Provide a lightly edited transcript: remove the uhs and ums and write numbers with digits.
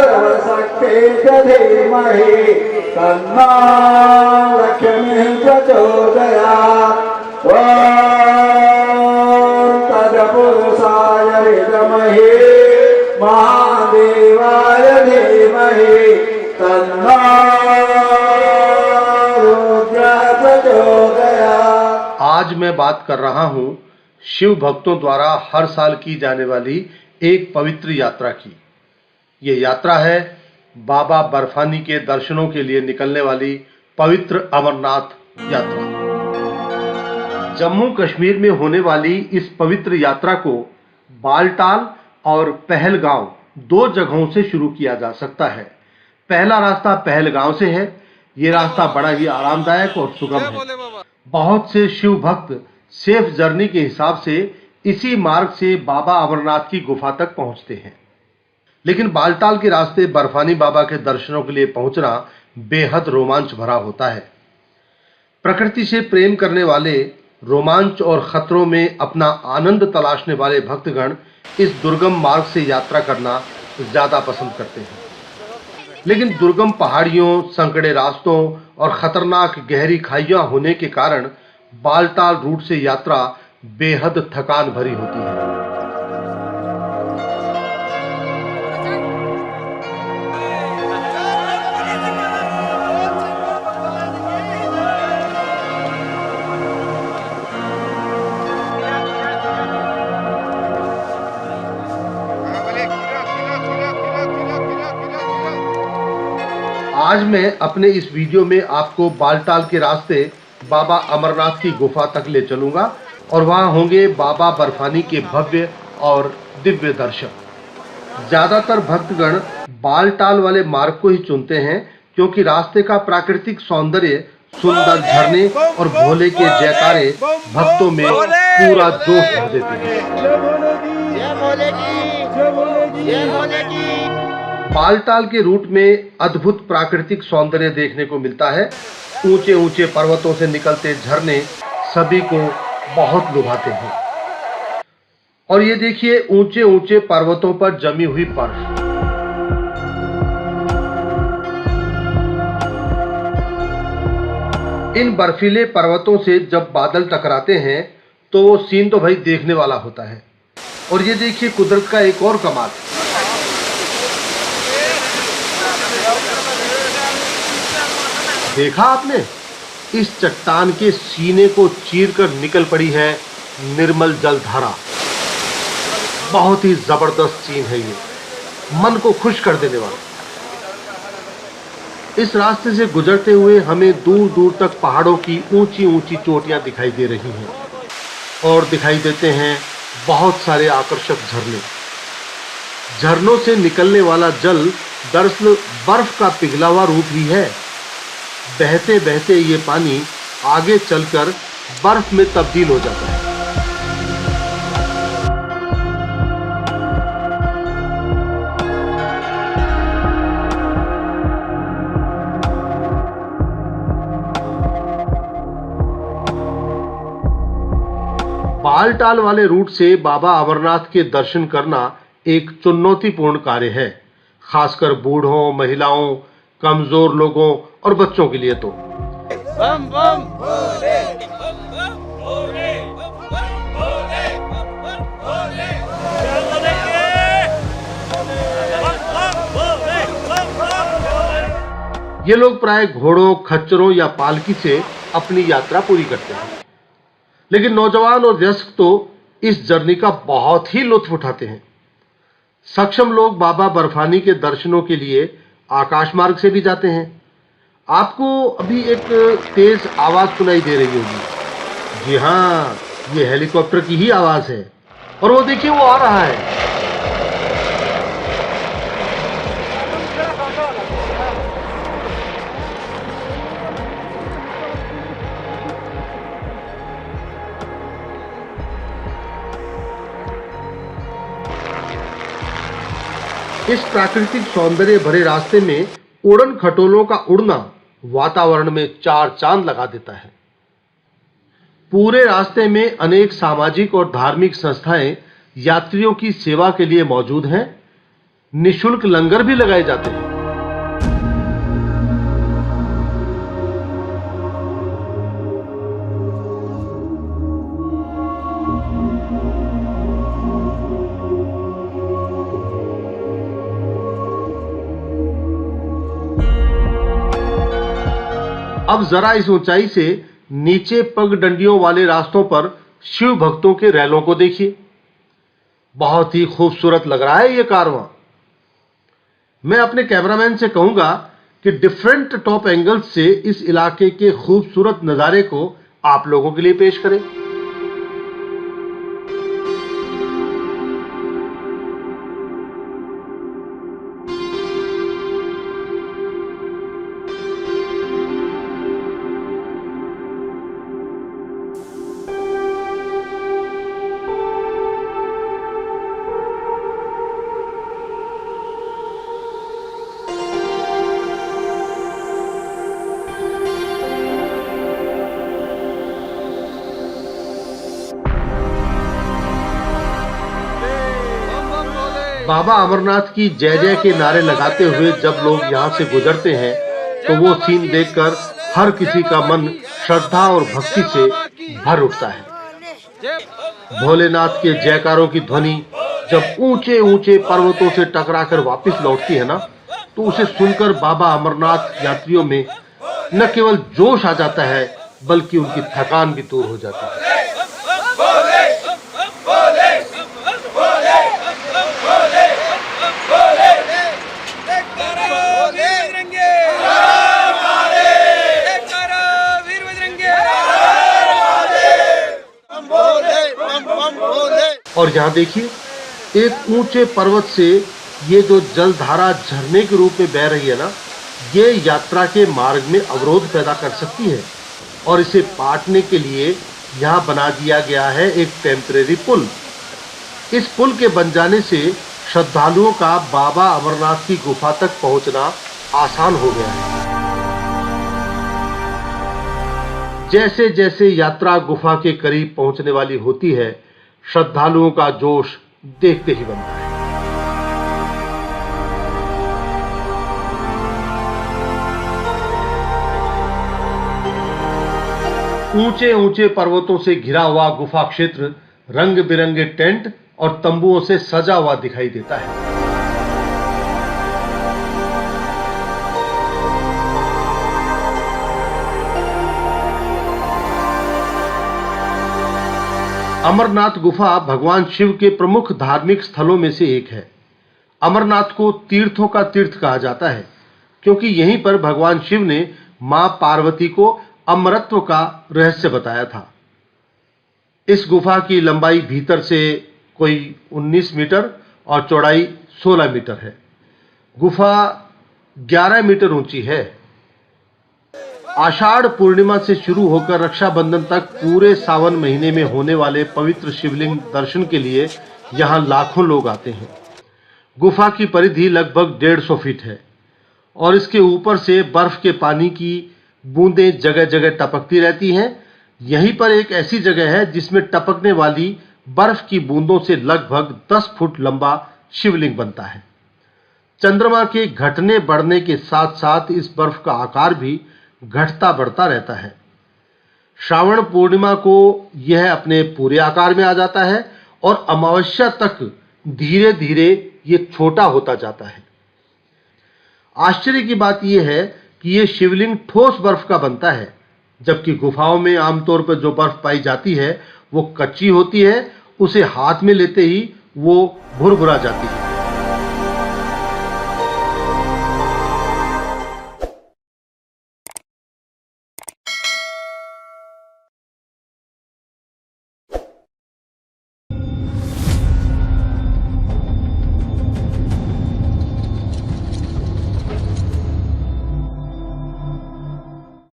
सर्वशक्ते धीमहि तन्नो लक्ष्मी प्रचोदयात्। ॐ तत्पुरुषाय विद्महे महादेवाय धीमहि तन्नो रुद्रः प्रचोदयात्। आज मैं बात कर रहा हूँ शिव भक्तों द्वारा हर साल की जाने वाली एक पवित्र यात्रा की। ये यात्रा है बाबा बर्फानी के दर्शनों के लिए निकलने वाली पवित्र अमरनाथ यात्रा। जम्मू कश्मीर में होने वाली इस पवित्र यात्रा को बालटाल और पहलगांव दो जगहों से शुरू किया जा सकता है। पहला रास्ता पहलगांव से है। ये रास्ता बड़ा ही आरामदायक और सुगम है। बहुत से शिव भक्त सेफ जर्नी के हिसाब से इसी मार्ग से बाबा अमरनाथ की गुफा तक पहुंचते हैं। लेकिन बालटाल के रास्ते बर्फानी बाबा के दर्शनों के लिए पहुंचना बेहद रोमांच भरा होता है। प्रकृति से प्रेम करने वाले, रोमांच और खतरों में अपना आनंद तलाशने वाले भक्तगण इस दुर्गम मार्ग से यात्रा करना ज्यादा पसंद करते हैं। लेकिन दुर्गम पहाड़ियों, संकड़े रास्तों और खतरनाक गहरी खाइयां होने के कारण बालटाल रूट से यात्रा बेहद थकान भरी होती है। आज मैं अपने इस वीडियो में आपको बालटाल के रास्ते बाबा अमरनाथ की गुफा तक ले चलूंगा और वहां होंगे बाबा बर्फानी के भव्य और दिव्य दर्शन। ज्यादातर भक्तगण बालटाल वाले मार्ग को ही चुनते हैं क्योंकि रास्ते का प्राकृतिक सौंदर्य, सुंदर झरने और भोले के जयकारे भक्तों में पूरा जोश भर देते हैं। बालटाल के रूट में अद्भुत प्राकृतिक सौंदर्य देखने को मिलता है। ऊंचे ऊंचे पर्वतों से निकलते झरने सभी को बहुत लुभाते हैं। और ये देखिए, ऊंचे ऊंचे पर्वतों पर जमी हुई बर्फ। इन बर्फीले पर्वतों से जब बादल टकराते हैं तो वो सीन तो भाई देखने वाला होता है। और ये देखिए कुदरत का एक और कमाल। देखा आपने, इस चट्टान के सीने को चीरकर निकल पड़ी है निर्मल जल धारा। बहुत ही जबरदस्त सीन है ये, मन को खुश कर देने वाला। इस रास्ते से गुजरते हुए हमें दूर दूर तक पहाड़ों की ऊंची ऊंची चोटियां दिखाई दे रही हैं और दिखाई देते हैं बहुत सारे आकर्षक झरने। झरनों से निकलने वाला जल दरअसल बर्फ का पिघला हुआ रूप ही है। बहते बहते ये पानी आगे चलकर बर्फ में तब्दील हो जाता है। बालटाल वाले रूट से बाबा अमरनाथ के दर्शन करना एक चुनौतीपूर्ण कार्य है, खासकर बूढ़ों, महिलाओं, कमजोर लोगों और बच्चों के लिए तो। बम बम भोले, बम बम भोले, बम बम भोले, बम बम भोले, ये लोग प्राय घोड़ों, खच्चरों या पालकी से अपनी यात्रा पूरी करते हैं। लेकिन नौजवान और वयस्क तो इस जर्नी का बहुत ही लुत्फ उठाते हैं। सक्षम लोग बाबा बर्फानी के दर्शनों के लिए आकाश मार्ग से भी जाते हैं। आपको अभी एक तेज आवाज सुनाई दे रही होगी। जी हाँ, ये हेलीकॉप्टर की ही आवाज है। और वो देखिए, वो आ रहा है। इस प्राकृतिक सौंदर्य भरे रास्ते में उड़न खटोलों का उड़ना वातावरण में चार चांद लगा देता है। पूरे रास्ते में अनेक सामाजिक और धार्मिक संस्थाएं यात्रियों की सेवा के लिए मौजूद हैं। निःशुल्क लंगर भी लगाए जाते हैं। अब जरा इस ऊंचाई से नीचे पगडंडियों वाले रास्तों पर शिव भक्तों के रैलों को देखिए। बहुत ही खूबसूरत लग रहा है ये कारवां। मैं अपने कैमरामैन से कहूंगा कि डिफरेंट टॉप एंगल्स से इस इलाके के खूबसूरत नजारे को आप लोगों के लिए पेश करें। बाबा अमरनाथ की जय जय के नारे लगाते हुए जब लोग यहाँ से गुजरते हैं तो वो सीन देखकर हर किसी का मन श्रद्धा और भक्ति से भर उठता है। भोलेनाथ के जयकारों की ध्वनि जब ऊंचे ऊंचे पर्वतों से टकराकर वापस लौटती है ना, तो उसे सुनकर बाबा अमरनाथ यात्रियों में न केवल जोश आ जाता है बल्कि उनकी थकान भी दूर हो जाती है। और यहाँ देखिए, एक ऊंचे पर्वत से ये जो जलधारा झरने के रूप में बह रही है ना, ये यात्रा के मार्ग में अवरोध पैदा कर सकती है और इसे पाटने के लिए यहाँ बना दिया गया है एक टेम्परेरी पुल। इस पुल के बन जाने से श्रद्धालुओं का बाबा अमरनाथ की गुफा तक पहुंचना आसान हो गया है। जैसे जैसे यात्रा गुफा के करीब पहुंचने वाली होती है, श्रद्धालुओं का जोश देखते ही बनता है। ऊंचे ऊंचे पर्वतों से घिरा हुआ गुफा क्षेत्र रंग बिरंगे टेंट और तंबुओं से सजा हुआ दिखाई देता है। अमरनाथ गुफा भगवान शिव के प्रमुख धार्मिक स्थलों में से एक है। अमरनाथ को तीर्थों का तीर्थ कहा जाता है क्योंकि यहीं पर भगवान शिव ने मां पार्वती को अमरत्व का रहस्य बताया था। इस गुफा की लंबाई भीतर से कोई 19 मीटर और चौड़ाई 16 मीटर है। गुफा 11 मीटर ऊंची है। आषाढ़ पूर्णिमा से शुरू होकर रक्षाबंधन तक पूरे सावन महीने में होने वाले पवित्र शिवलिंग दर्शन के लिए यहाँ लाखों लोग आते हैं। गुफा की परिधि लगभग 150 फीट है और इसके ऊपर से बर्फ के पानी की बूंदें जगह जगह टपकती रहती हैं। यहीं पर एक ऐसी जगह है जिसमें टपकने वाली बर्फ की बूंदों से लगभग 10 फुट लंबा शिवलिंग बनता है। चंद्रमा के घटने बढ़ने के साथ साथ इस बर्फ का आकार भी घटता बढ़ता रहता है। श्रावण पूर्णिमा को यह अपने पूरे आकार में आ जाता है और अमावस्या तक धीरे धीरे ये छोटा होता जाता है। आश्चर्य की बात यह है कि ये शिवलिंग ठोस बर्फ का बनता है, जबकि गुफाओं में आमतौर पर जो बर्फ पाई जाती है वो कच्ची होती है। उसे हाथ में लेते ही वो भुरभुरा जाती है।